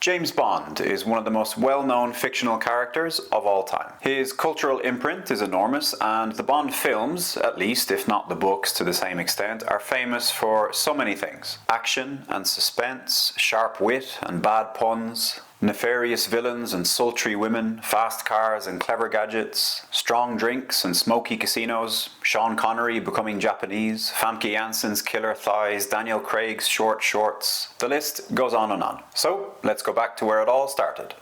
James Bond is one of the most well-known fictional characters of all time. His cultural imprint is enormous, and the Bond films, at least, if not the books to the same extent, are famous for so many things. Action and suspense, sharp wit and bad puns, nefarious villains and sultry women, fast cars and clever gadgets, strong drinks and smoky casinos, Sean Connery becoming Japanese, Famke Janssen's killer thighs, Daniel Craig's short shorts. The list goes on and on. So, let's go back to where it all started.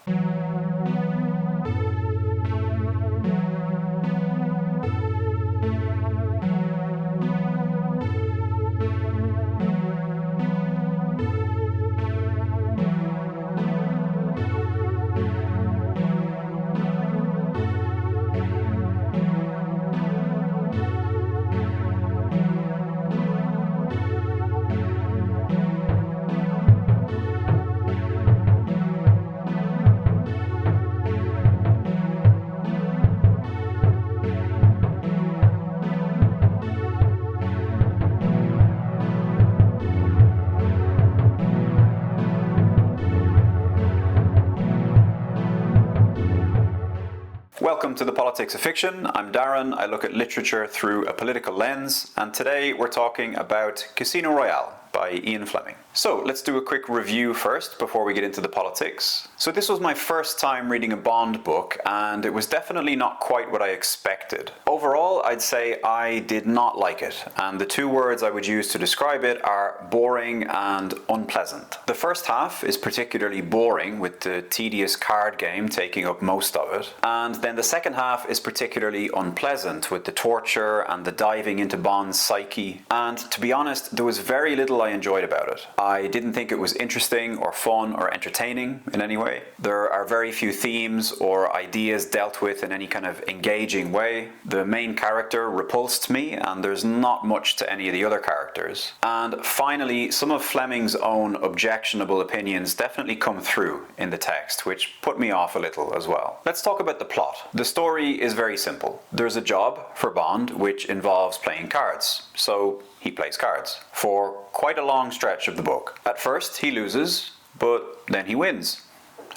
Welcome to the Politics of Fiction. I'm Darren. I look at literature through a political lens, and today we're talking about Casino Royale by Ian Fleming. So let's do a quick review first before we get into the politics. So this was my first time reading a Bond book, and it was definitely not quite what I expected. Overall, I'd say I did not like it, and the two words I would use to describe it are boring and unpleasant. The first half is particularly boring, with the tedious card game taking up most of it, and then the second half is particularly unpleasant, with the torture and the diving into Bond's psyche, and to be honest, there was very little I enjoyed about it. I didn't think it was interesting or fun or entertaining in any way. There are very few themes or ideas dealt with in any kind of engaging way. The main character repulsed me, and there's not much to any of the other characters. And finally, some of Fleming's own objectionable opinions definitely come through in the text, which put me off a little as well. Let's talk about the plot. The story is very simple. There's a job for Bond which involves playing cards. So he plays cards for quite a long stretch of the book. At first he loses, but then he wins.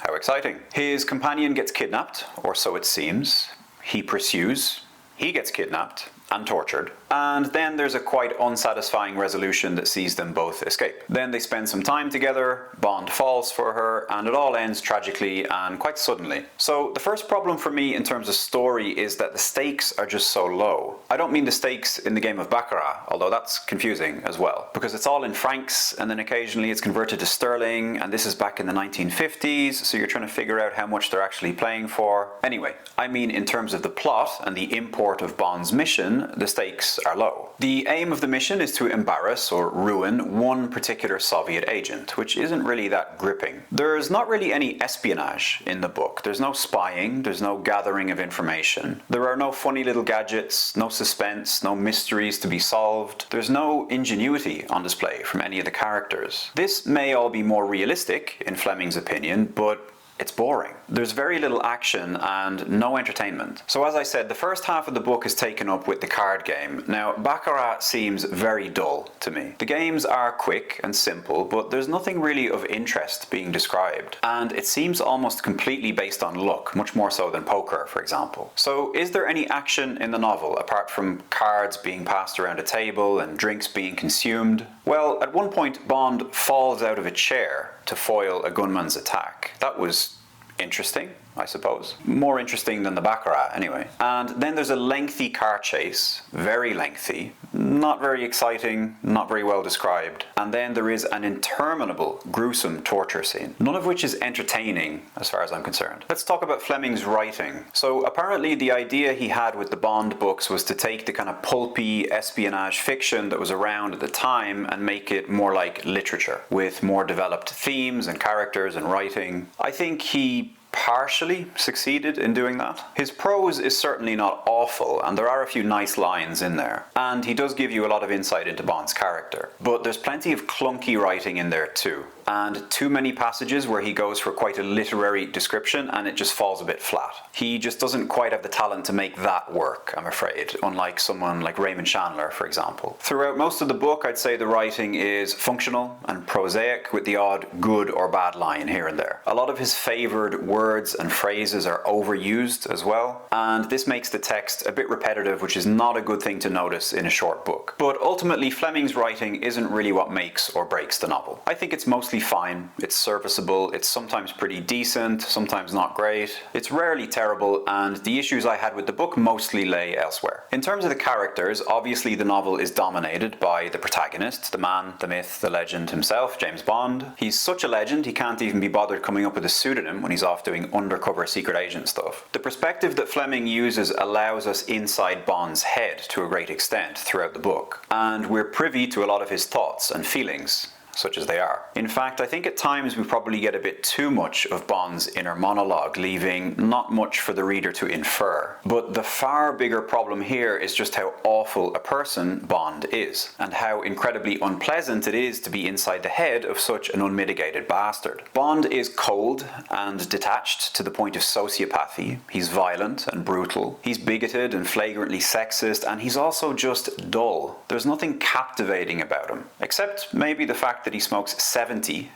How exciting. His companion gets kidnapped, or so it seems. He pursues, he gets kidnapped and tortured, and then there's a quite unsatisfying resolution that sees them both escape. Then they spend some time together, Bond falls for her, and it all ends tragically and quite suddenly. So the first problem for me in terms of story is that the stakes are just so low. I don't mean the stakes in the game of Baccarat, although that's confusing as well, because it's all in francs and then occasionally it's converted to sterling, and this is back in the 1950s, so you're trying to figure out how much they're actually playing for. Anyway, I mean in terms of the plot and the import of Bond's mission, the stakes are low. The aim of the mission is to embarrass or ruin one particular Soviet agent, which isn't really that gripping. There's not really any espionage in the book. There's no spying, there's no gathering of information. There are no funny little gadgets, no suspense, no mysteries to be solved. There's no ingenuity on display from any of the characters. This may all be more realistic, in Fleming's opinion, but it's boring. There's very little action and no entertainment. So as I said, the first half of the book is taken up with the card game. Now, Baccarat seems very dull to me. The games are quick and simple, but there's nothing really of interest being described. And it seems almost completely based on luck, much more so than poker, for example. So is there any action in the novel, apart from cards being passed around a table and drinks being consumed? Well, at one point, Bond falls out of a chair to foil a gunman's attack. That was interesting, I suppose. More interesting than the Baccarat, anyway. And then there's a lengthy car chase, very lengthy, not very exciting, not very well described. And then there is an interminable, gruesome torture scene, none of which is entertaining as far as I'm concerned. Let's talk about Fleming's writing. So apparently the idea he had with the Bond books was to take the kind of pulpy espionage fiction that was around at the time and make it more like literature, with more developed themes and characters and writing. I think he partially succeeded in doing that. His prose is certainly not awful, and there are a few nice lines in there, and he does give you a lot of insight into Bond's character. But there's plenty of clunky writing in there too. and too many passages where he goes for quite a literary description and it just falls a bit flat. He just doesn't quite have the talent to make that work, I'm afraid, unlike someone like Raymond Chandler, for example. Throughout most of the book, I'd say the writing is functional and prosaic, with the odd good or bad line here and there. A lot of his favoured words and phrases are overused as well, and this makes the text a bit repetitive, which is not a good thing to notice in a short book. But ultimately, Fleming's writing isn't really what makes or breaks the novel. I think it's mostly fine, it's serviceable, it's sometimes pretty decent, sometimes not great, it's rarely terrible, and the issues I had with the book mostly lay elsewhere. In terms of the characters, obviously the novel is dominated by the protagonist, the man, the myth, the legend himself, James Bond. He's such a legend, he can't even be bothered coming up with a pseudonym when he's off doing undercover secret agent stuff. The perspective that Fleming uses allows us inside Bond's head to a great extent throughout the book, and we're privy to a lot of his thoughts and feelings, such as they are. In fact, I think at times we probably get a bit too much of Bond's inner monologue, leaving not much for the reader to infer. But the far bigger problem here is just how awful a person Bond is, and how incredibly unpleasant it is to be inside the head of such an unmitigated bastard. Bond is cold and detached to the point of sociopathy. He's violent and brutal. He's bigoted and flagrantly sexist, and he's also just dull. There's nothing captivating about him, except maybe the fact that he smokes 70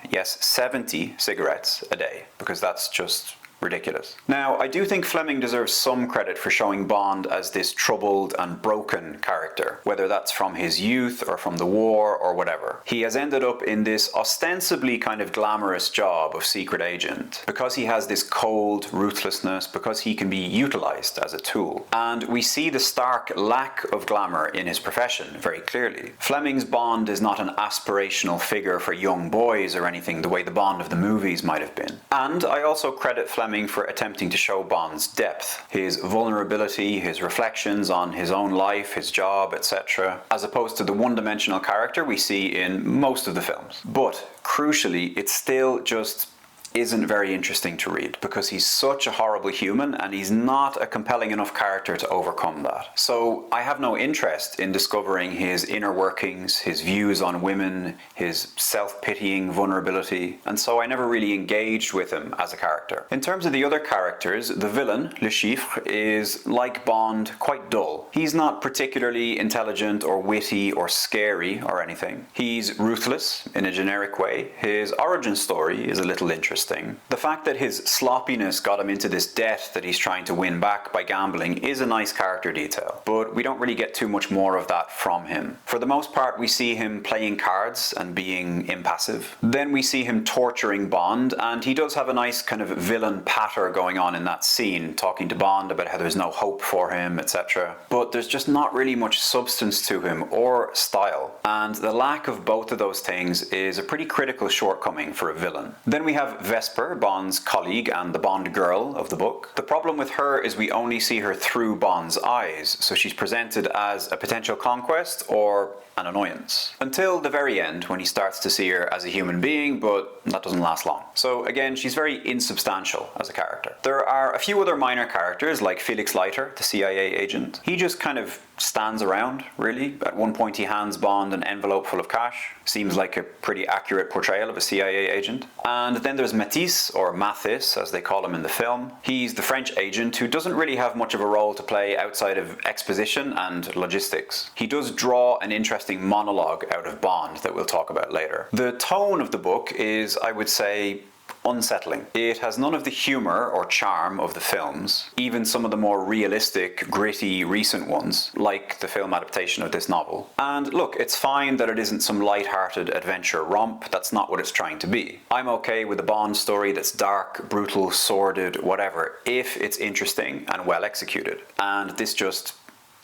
cigarettes a day, because that's just ridiculous. Now, I do think Fleming deserves some credit for showing Bond as this troubled and broken character, whether that's from his youth or from the war or whatever. He has ended up in this ostensibly kind of glamorous job of secret agent because he has this cold ruthlessness, because he can be utilized as a tool. And we see the stark lack of glamour in his profession very clearly. Fleming's Bond is not an aspirational figure for young boys or anything the way the Bond of the movies might have been. And I also credit Fleming for attempting to show Bond's depth, his vulnerability, his reflections on his own life, his job, etc., as opposed to the one-dimensional character we see in most of the films. But crucially, it's still just isn't very interesting to read, because he's such a horrible human and he's not a compelling enough character to overcome that. So I have no interest in discovering his inner workings, his views on women, his self-pitying vulnerability, and so I never really engaged with him as a character. In terms of the other characters, the villain, Le Chiffre, is, like Bond, quite dull. He's not particularly intelligent or witty or scary or anything. He's ruthless in a generic way. His origin story is a little interesting. The fact that his sloppiness got him into this debt that he's trying to win back by gambling is a nice character detail, but we don't really get too much more of that from him. For the most part, we see him playing cards and being impassive. Then we see him torturing Bond, and he does have a nice kind of villain patter going on in that scene, talking to Bond about how there's no hope for him, etc. But there's just not really much substance to him or style, and the lack of both of those things is a pretty critical shortcoming for a villain. Then we have Vesper, Bond's colleague and the Bond girl of the book. The problem with her is we only see her through Bond's eyes, so she's presented as a potential conquest or an annoyance. Until the very end, when he starts to see her as a human being, but that doesn't last long. So again, she's very insubstantial as a character. There are a few other minor characters, like Felix Leiter, the CIA agent. He just kind of stands around, really. At one point he hands Bond an envelope full of cash. Seems like a pretty accurate portrayal of a CIA agent. And then there's Matisse, or Mathis, as they call him in the film. He's the French agent who doesn't really have much of a role to play outside of exposition and logistics. He does draw an interesting monologue out of Bond that we'll talk about later. The tone of the book is, I would say, unsettling. It has none of the humour or charm of the films, even some of the more realistic, gritty, recent ones, like the film adaptation of this novel. And look, it's fine that it isn't some light-hearted adventure romp. That's not what it's trying to be. I'm okay with a Bond story that's dark, brutal, sordid, whatever, if it's interesting and well executed. And this just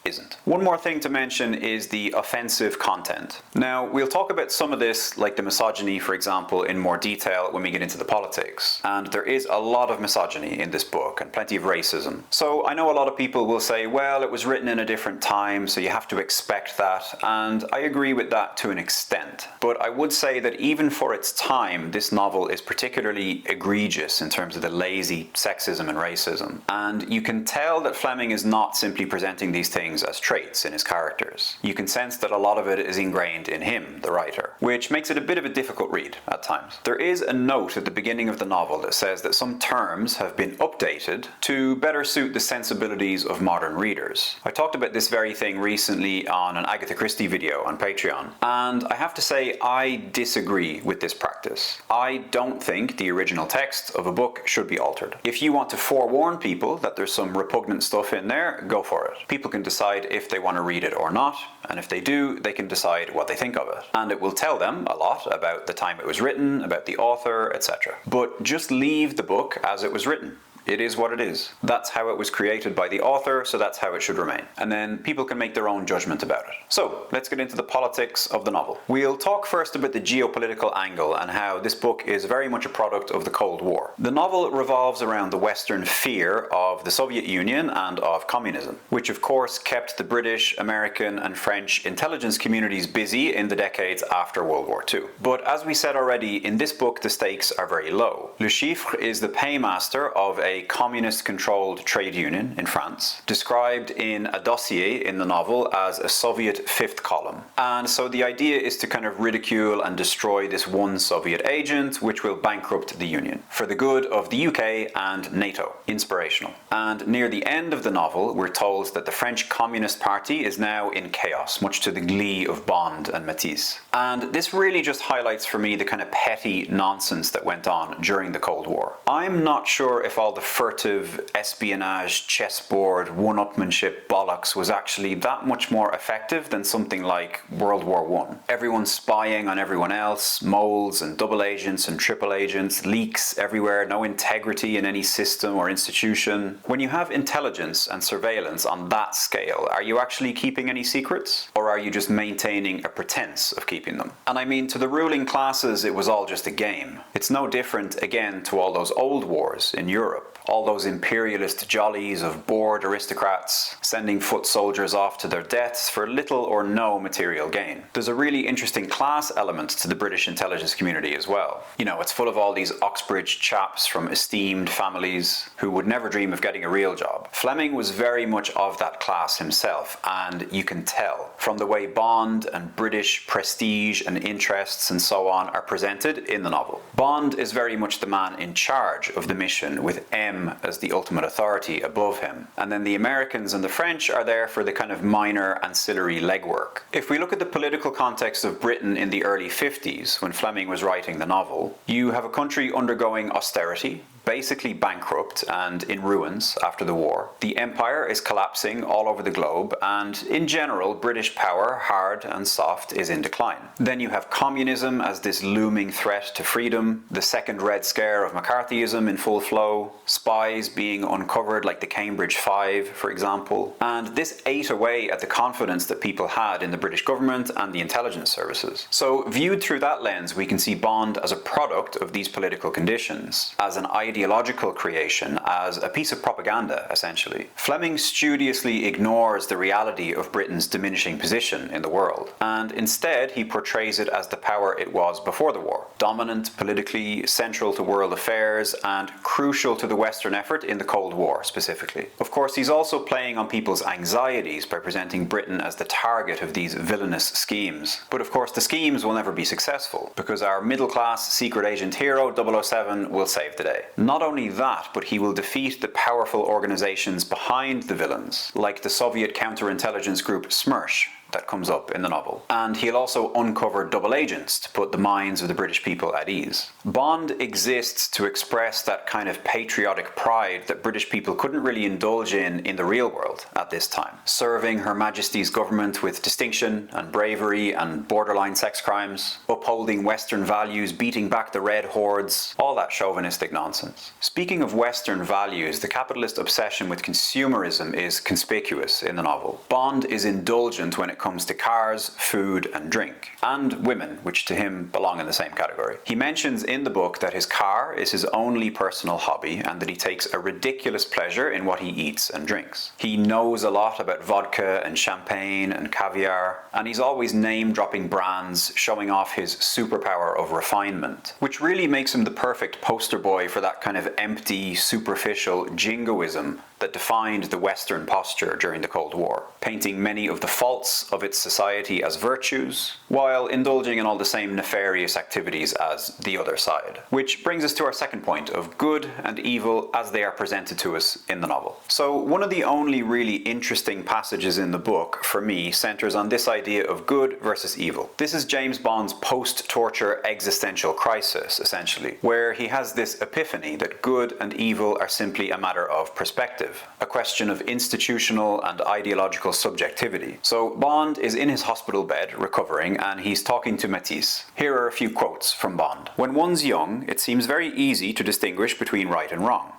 isn't. One more thing to mention is the offensive content. Now, we'll talk about some of this, like the misogyny, for example, in more detail when we get into the politics. And there is a lot of misogyny in this book and plenty of racism. So I know a lot of people will say, well, it was written in a different time, so you have to expect that. And I agree with that to an extent. But I would say that even for its time, this novel is particularly egregious in terms of the lazy sexism and racism. And you can tell that Fleming is not simply presenting these things things as traits in his characters. You can sense that a lot of it is ingrained in him, the writer, which makes it a bit of a difficult read at times. There is a note at the beginning of the novel that says that some terms have been updated to better suit the sensibilities of modern readers. I talked about this very thing recently on an Agatha Christie video on Patreon, and I have to say I disagree with this practice. I don't think the original text of a book should be altered. If you want to forewarn people that there's some repugnant stuff in there, go for it. People can decide if they want to read it or not, and if they do, they can decide what they think of it. And it will tell them a lot about the time it was written, about the author, etc. But just leave the book as it was written. It is what it is. That's how it was created by the author, so that's how it should remain. And then people can make their own judgment about it. So, let's get into the politics of the novel. We'll talk first about the geopolitical angle and how this book is very much a product of the Cold War. The novel revolves around the Western fear of the Soviet Union and of communism, which of course kept the British, American and French intelligence communities busy in the decades after World War II. But as we said already, in this book the stakes are very low. Le Chiffre is the paymaster of a communist-controlled trade union in France, described in a dossier in the novel as a Soviet fifth column. And so the idea is to kind of ridicule and destroy this one Soviet agent, which will bankrupt the Union, for the good of the UK and NATO. Inspirational. And near the end of the novel, we're told that the French Communist Party is now in chaos, much to the glee of Bond and Matisse. And this really just highlights for me the kind of petty nonsense that went on during the Cold War. I'm not sure if all the furtive espionage, chessboard, one-upmanship bollocks was actually that much more effective than something like World War I. Everyone spying on everyone else, moles and double agents and triple agents, leaks everywhere, no integrity in any system or institution. When you have intelligence and surveillance on that scale, are you actually keeping any secrets? Or are you just maintaining a pretense of keeping them? And I mean, to the ruling classes, it was all just a game. It's no different, again, to all those old wars in Europe. All those imperialist jollies of bored aristocrats sending foot soldiers off to their deaths for little or no material gain. There's a really interesting class element to the British intelligence community as well. You know, it's full of all these Oxbridge chaps from esteemed families who would never dream of getting a real job. Fleming was very much of that class himself, and you can tell from the way Bond and British prestige and interests and so on are presented in the novel. Bond is very much the man in charge of the mission, with M as the ultimate authority above him. And then the Americans and the French are there for the kind of minor ancillary legwork. If we look at the political context of Britain in the early 50s, when Fleming was writing the novel, you have a country undergoing austerity, basically bankrupt and in ruins after the war. The empire is collapsing all over the globe, and in general, British power, hard and soft, is in decline. Then you have communism as this looming threat to freedom, the second Red Scare of McCarthyism in full flow, spies being uncovered like the Cambridge Five, for example, and this ate away at the confidence that people had in the British government and the intelligence services. So viewed through that lens, we can see Bond as a product of these political conditions, as an ideological creation, as a piece of propaganda, essentially. Fleming studiously ignores the reality of Britain's diminishing position in the world, and instead he portrays it as the power it was before the war. Dominant politically, central to world affairs, and crucial to the Western effort in the Cold War, specifically. Of course, he's also playing on people's anxieties by presenting Britain as the target of these villainous schemes. But of course, the schemes will never be successful, because our middle-class secret agent hero, 007, will save the day. Not only that, but he will defeat the powerful organizations behind the villains, like the Soviet counterintelligence group SMERSH, that comes up in the novel. And he'll also uncover double agents to put the minds of the British people at ease. Bond exists to express that kind of patriotic pride that British people couldn't really indulge in the real world at this time. Serving Her Majesty's government with distinction and bravery and borderline sex crimes, upholding Western values, beating back the red hordes, all that chauvinistic nonsense. Speaking of Western values, the capitalist obsession with consumerism is conspicuous in the novel. Bond is indulgent when it comes to cars, food and drink, and women, which to him belong in the same category. He mentions in the book that his car is his only personal hobby and that he takes a ridiculous pleasure in what he eats and drinks. He knows a lot about vodka and champagne and caviar, and he's always name-dropping brands, showing off his superpower of refinement, which really makes him the perfect poster boy for that kind of empty, superficial jingoism that defined the Western posture during the Cold War, painting many of the faults of its society as virtues, while indulging in all the same nefarious activities as the other side. Which brings us to our second point of good and evil as they are presented to us in the novel. So one of the only really interesting passages in the book, for me, centers on this idea of good versus evil. This is James Bond's post-torture existential crisis, essentially, where he has this epiphany that good and evil are simply a matter of perspective, a question of institutional and ideological subjectivity. So Bond is in his hospital bed, recovering, and he's talking to Matisse. Here are a few quotes from Bond. "When one's young, it seems very easy to distinguish between right and wrong.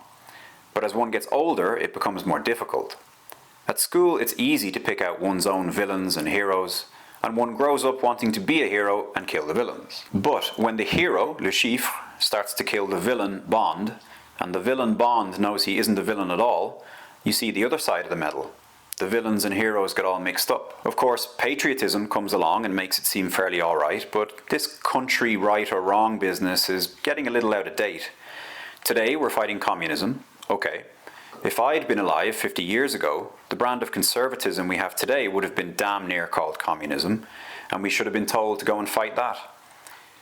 But as one gets older, it becomes more difficult. At school, it's easy to pick out one's own villains and heroes, and one grows up wanting to be a hero and kill the villains. But when the hero, Le Chiffre, starts to kill the villain, Bond, and the villain Bond knows he isn't a villain at all, you see the other side of the medal. The villains and heroes get all mixed up. Of course, patriotism comes along and makes it seem fairly alright, but this country right or wrong business is getting a little out of date. Today we're fighting communism. Okay. If I'd been alive 50 years ago, the brand of conservatism we have today would have been damn near called communism, and we should have been told to go and fight that.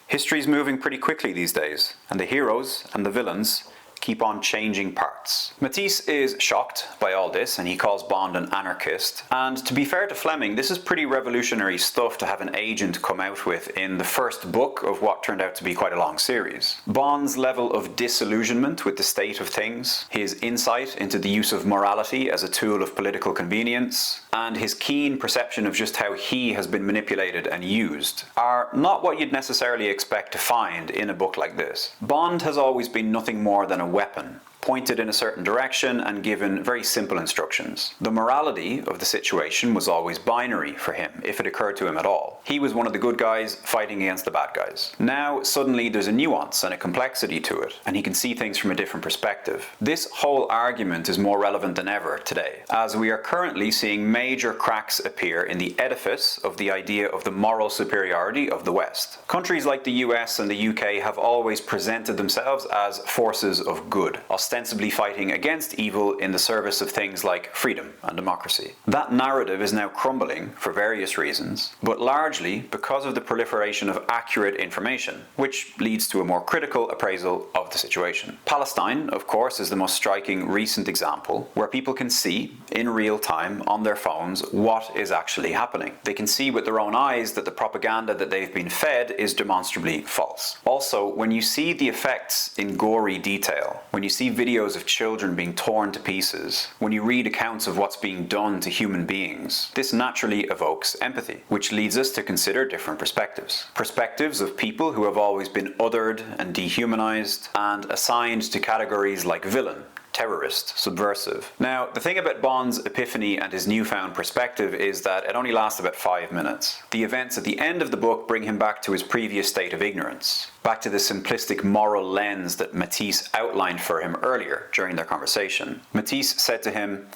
History's moving pretty quickly these days, and the heroes and the villains keep on changing parts." Matisse is shocked by all this, and he calls Bond an anarchist. And to be fair to Fleming, this is pretty revolutionary stuff to have an agent come out with in the first book of what turned out to be quite a long series. Bond's level of disillusionment with the state of things, his insight into the use of morality as a tool of political convenience, and his keen perception of just how he has been manipulated and used are not what you'd necessarily expect to find in a book like this. Bond has always been nothing more than a weapon, pointed in a certain direction and given very simple instructions. The morality of the situation was always binary for him, if it occurred to him at all. He was one of the good guys fighting against the bad guys. Now, suddenly there's a nuance and a complexity to it, and he can see things from a different perspective. This whole argument is more relevant than ever today, as we are currently seeing major cracks appear in the edifice of the idea of the moral superiority of the West. Countries like the US and the UK have always presented themselves as forces of good, ostensibly fighting against evil in the service of things like freedom and democracy. That narrative is now crumbling for various reasons, but largely because of the proliferation of accurate information, which leads to a more critical appraisal of the situation. Palestine, of course, is the most striking recent example, where people can see, in real time, on their phones, what is actually happening. They can see with their own eyes that the propaganda that they've been fed is demonstrably false. Also, when you see the effects in gory detail, when you see videos of children being torn to pieces, when you read accounts of what's being done to human beings, this naturally evokes empathy, which leads us to consider different perspectives. Perspectives of people who have always been othered and dehumanized and assigned to categories like villain, terrorist, subversive. Now, the thing about Bond's epiphany and his newfound perspective is that it only lasts about 5 minutes. The events at the end of the book bring him back to his previous state of ignorance, back to the simplistic moral lens that Matisse outlined for him earlier during their conversation. Matisse said to him,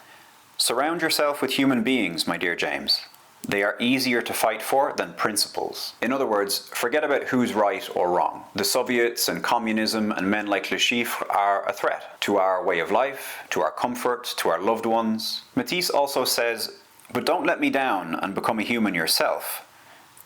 "Surround yourself with human beings, my dear James. They are easier to fight for than principles." In other words, forget about who's right or wrong. The Soviets and communism and men like Le Chiffre are a threat to our way of life, to our comfort, to our loved ones. Matisse also says, "But don't let me down and become a human yourself.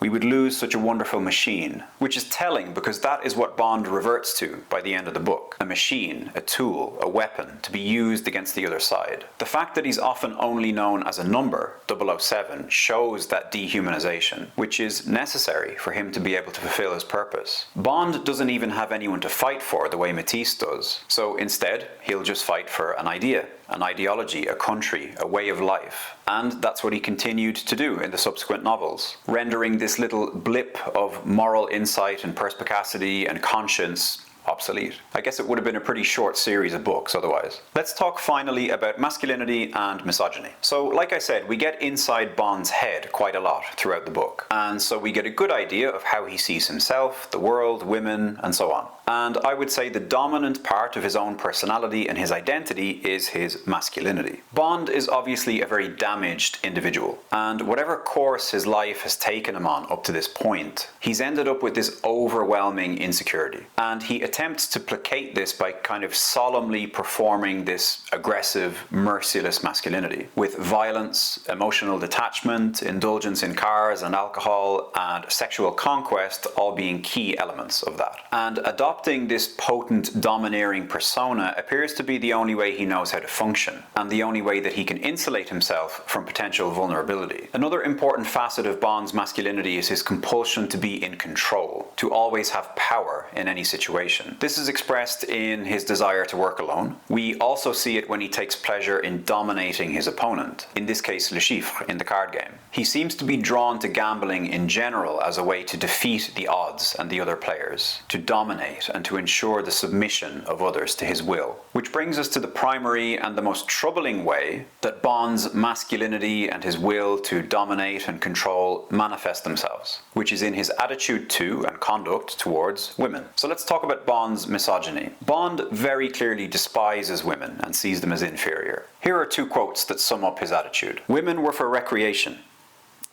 We would lose such a wonderful machine," which is telling because that is what Bond reverts to by the end of the book. A machine, a tool, a weapon to be used against the other side. The fact that he's often only known as a number, 007, shows that dehumanization, which is necessary for him to be able to fulfill his purpose. Bond doesn't even have anyone to fight for the way Matisse does, so instead he'll just fight for an idea, an ideology, a country, a way of life. And that's what he continued to do in the subsequent novels, rendering this little blip of moral insight and perspicacity and conscience obsolete. I guess it would have been a pretty short series of books otherwise. Let's talk finally about masculinity and misogyny. So, like I said, we get inside Bond's head quite a lot throughout the book. And so we get a good idea of how he sees himself, the world, women, and so on. And I would say the dominant part of his own personality and his identity is his masculinity. Bond is obviously a very damaged individual, and whatever course his life has taken him on up to this point, he's ended up with this overwhelming insecurity, and he attempts attempts to placate this by kind of solemnly performing this aggressive, merciless masculinity with violence, emotional detachment, indulgence in cars and alcohol, and sexual conquest all being key elements of that. And adopting this potent, domineering persona appears to be the only way he knows how to function, and the only way that he can insulate himself from potential vulnerability. Another important facet of Bond's masculinity is his compulsion to be in control, to always have power in any situation. This is expressed in his desire to work alone. We also see it when he takes pleasure in dominating his opponent, in this case Le Chiffre in the card game. He seems to be drawn to gambling in general as a way to defeat the odds and the other players, to dominate and to ensure the submission of others to his will. Which brings us to the primary and the most troubling way that Bond's masculinity and his will to dominate and control manifest themselves, which is in his attitude to and conduct towards women. So let's talk about Bond's misogyny. Bond very clearly despises women and sees them as inferior. Here are two quotes that sum up his attitude. "Women were for recreation.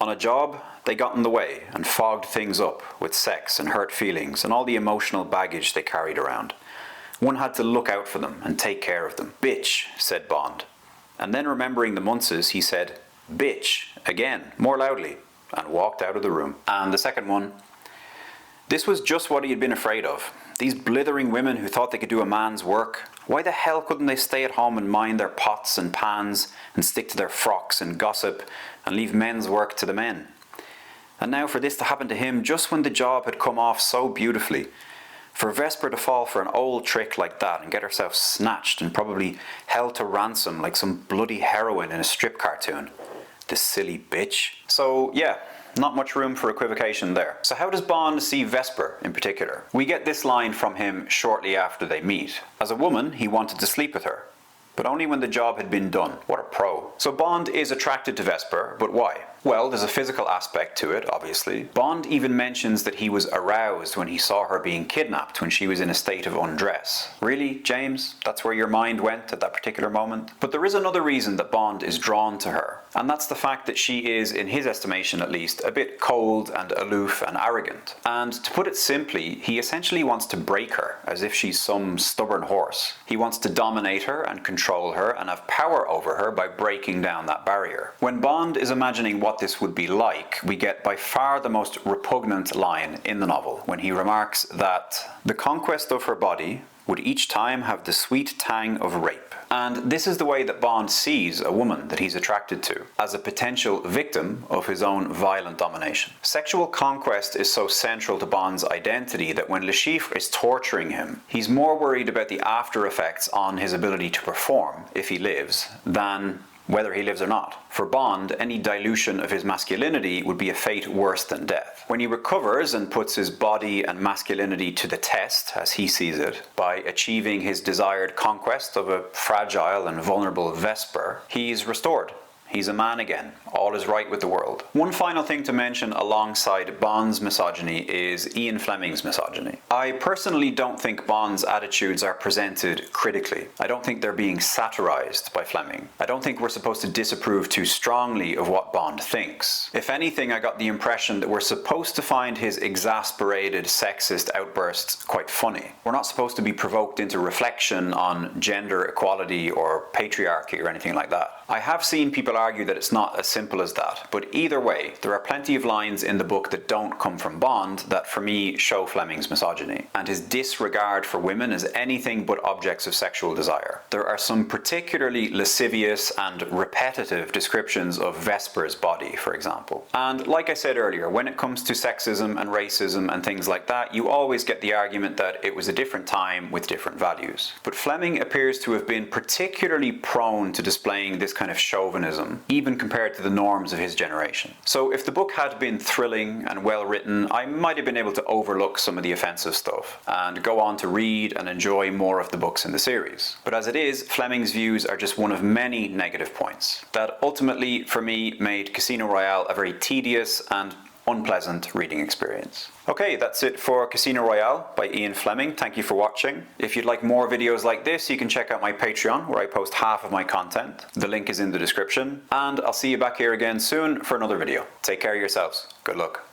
On a job, they got in the way and fogged things up with sex and hurt feelings and all the emotional baggage they carried around. One had to look out for them and take care of them." "Bitch," said Bond. And then remembering the Munces, he said, "Bitch," again, more loudly, and walked out of the room. And the second one, this was just what he had been afraid of. These blithering women who thought they could do a man's work. Why the hell couldn't they stay at home and mind their pots and pans and stick to their frocks and gossip and leave men's work to the men? And now for this to happen to him just when the job had come off so beautifully. For Vesper to fall for an old trick like that and get herself snatched and probably held to ransom like some bloody heroine in a strip cartoon. The silly bitch. So yeah, not much room for equivocation there. So how does Bond see Vesper in particular? We get this line from him shortly after they meet. As a woman, he wanted to sleep with her, but only when the job had been done. What a pro. So Bond is attracted to Vesper, but why? Well, there's a physical aspect to it, obviously. Bond even mentions that he was aroused when he saw her being kidnapped when she was in a state of undress. Really, James? That's where your mind went at that particular moment? But there is another reason that Bond is drawn to her, and that's the fact that she is, in his estimation at least, a bit cold and aloof and arrogant. And to put it simply, he essentially wants to break her, as if she's some stubborn horse. He wants to dominate her and control her and have power over her by breaking down that barrier. When Bond is imagining what this would be like, we get by far the most repugnant line in the novel when he remarks that the conquest of her body would each time have the sweet tang of rape. And this is the way that Bond sees a woman that he's attracted to, as a potential victim of his own violent domination. Sexual conquest is so central to Bond's identity that when Le Chiffre is torturing him, he's more worried about the after effects on his ability to perform, if he lives, than whether he lives or not. For Bond, any dilution of his masculinity would be a fate worse than death. When he recovers and puts his body and masculinity to the test, as he sees it, by achieving his desired conquest of a fragile and vulnerable Vesper, he's restored. He's a man again. All is right with the world. One final thing to mention alongside Bond's misogyny is Ian Fleming's misogyny. I personally don't think Bond's attitudes are presented critically. I don't think they're being satirized by Fleming. I don't think we're supposed to disapprove too strongly of what Bond thinks. If anything, I got the impression that we're supposed to find his exasperated sexist outbursts quite funny. We're not supposed to be provoked into reflection on gender equality or patriarchy or anything like that. I have seen people argue that it's not as simple as that, but either way, there are plenty of lines in the book that don't come from Bond that for me show Fleming's misogyny, and his disregard for women as anything but objects of sexual desire. There are some particularly lascivious and repetitive descriptions of Vesper's body, for example. And like I said earlier, when it comes to sexism and racism and things like that, you always get the argument that it was a different time with different values. But Fleming appears to have been particularly prone to displaying this kind of chauvinism, even compared to the norms of his generation. So if the book had been thrilling and well written, I might have been able to overlook some of the offensive stuff and go on to read and enjoy more of the books in the series. But as it is, Fleming's views are just one of many negative points that ultimately, for me, made Casino Royale a very tedious and unpleasant reading experience. Okay, that's it for Casino Royale by Ian Fleming. Thank you for watching. If you'd like more videos like this, you can check out my Patreon, where I post half of my content. The link is in the description. And I'll see you back here again soon for another video. Take care of yourselves. Good luck.